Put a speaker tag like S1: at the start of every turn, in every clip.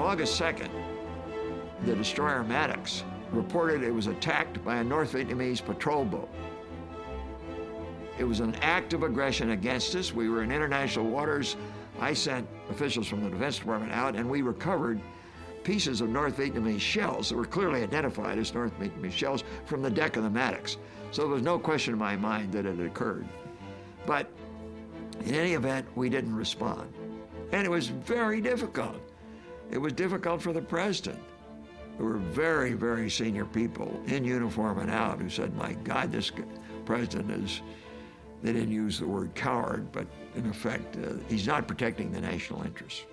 S1: On August 2nd, the destroyer Maddox reported it was attacked by a North Vietnamese patrol boat. It was an act of aggression against us. We were in international waters. I sent officials from the Defense Department out, and we recovered pieces of North Vietnamese shells that were clearly identified as North Vietnamese shells from the deck of the Maddox. So there was no question in my mind that it had occurred. But in any event, we didn't respond. And it was very difficult. It was difficult for the president. There were very, very senior people in uniform and out who said, my God, this president is, they didn't use the word coward, but in effect, he's not protecting the national interests.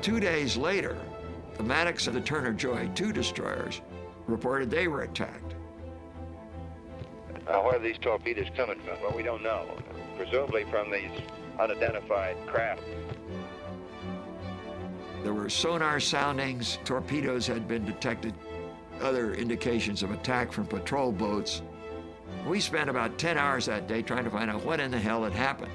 S1: Two days later, the Maddox and the Turner Joy, two destroyers, reported they were attacked.
S2: Where are these torpedoes coming from? Well, we don't know. Presumably from these unidentified craft.
S1: There were sonar soundings, torpedoes had been detected, other indications of attack from patrol boats. We spent about 10 hours that day trying to find out what in the hell had happened.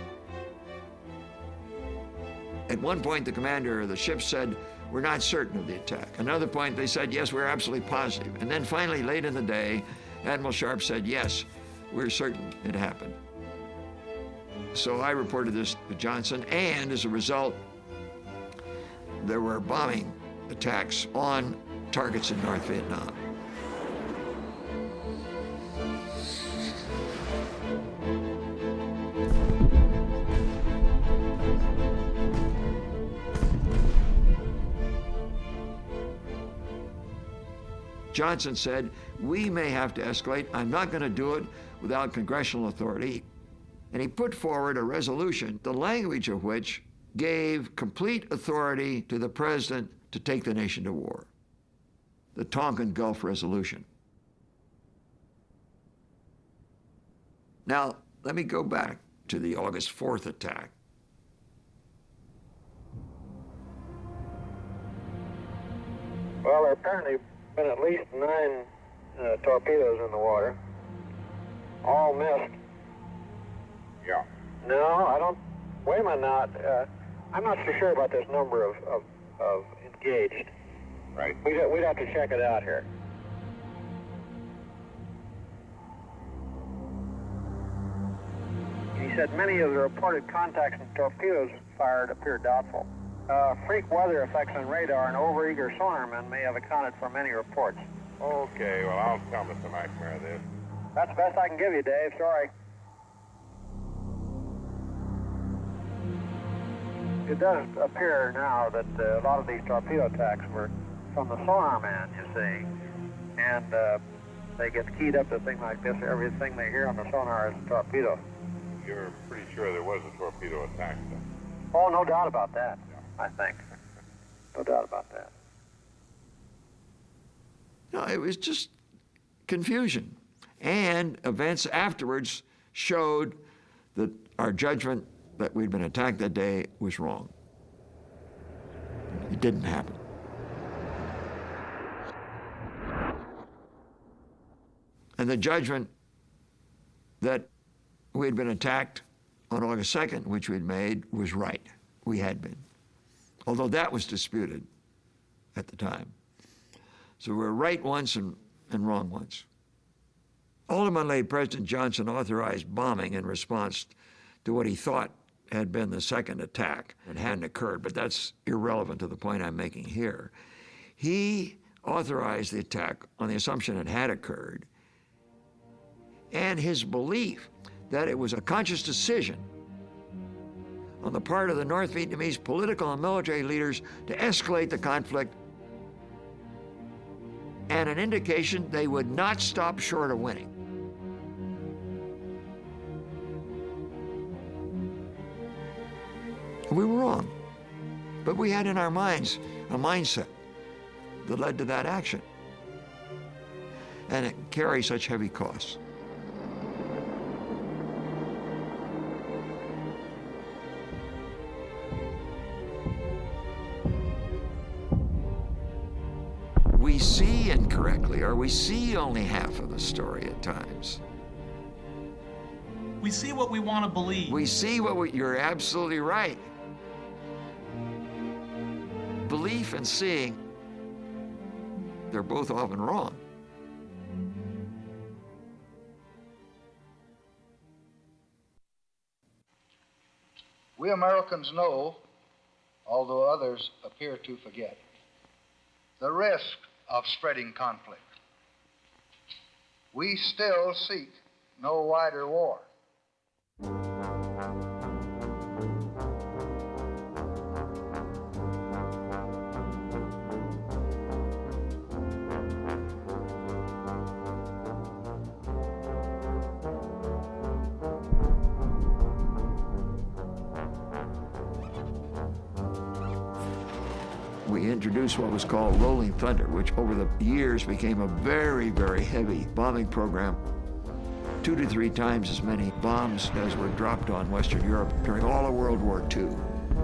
S1: At one point, the commander of the ship said, we're not certain of the attack. Another point, they said, yes, we're absolutely positive. And then finally, late in the day, Admiral Sharp said, yes, we're certain it happened. So I reported this to Johnson, and as a result, there were bombing attacks on targets in North Vietnam. Johnson said, we may have to escalate. I'm not going to do it without congressional authority. And he put forward a resolution, the language of which gave complete authority to the president to take the nation to war. The Tonkin Gulf Resolution. Now, let me go back to the August 4th attack.
S3: Well, there apparently been at least 9 torpedoes in the water, all missed.
S2: Yeah.
S3: No, I don't. Wait a minute now. I'm not so sure about this number of engaged.
S2: Right.
S3: We'd have to check it out here. He said many of the reported contacts and torpedoes fired appear doubtful. Freak weather effects on radar and overeager sonarmen may have accounted for many reports.
S2: Okay, well, I'll tell Mr. McNamara this.
S3: That's the best I can give you, Dave. Sorry. It does appear now that a lot of these torpedo attacks were from the sonar man, you see. And they get keyed up to things like this. Everything they hear on the sonar is a torpedo.
S2: You're pretty sure there was a torpedo attack, then?
S3: Oh, no doubt about that, I think. No doubt about that.
S1: No, it was just confusion. And events afterwards showed that our judgment that we'd been attacked that day was wrong. It didn't happen. And the judgment that we had been attacked on August 2nd, which we'd made, was right. We had been. Although that was disputed at the time. So we were right once and wrong once. Ultimately, President Johnson authorized bombing in response to what he thought had been the second attack. It hadn't occurred, but that's irrelevant to the point I'm making here. He authorized the attack on the assumption it had occurred, and his belief that it was a conscious decision on the part of the North Vietnamese political and military leaders to escalate the conflict, and an indication they would not stop short of winning. We were wrong, but we had in our minds a mindset that led to that action, and it carries such heavy costs. We see incorrectly, or we see only half of the story at times.
S4: We see what we want to believe.
S1: We see you're absolutely right. Belief and seeing, they're both often wrong.
S5: We Americans know, although others appear to forget, the risk of spreading conflict. We still seek no wider war.
S1: We introduced what was called Rolling Thunder, which over the years became a very, very heavy bombing program. 2 to 3 times as many bombs as were dropped on Western Europe during all of World War II.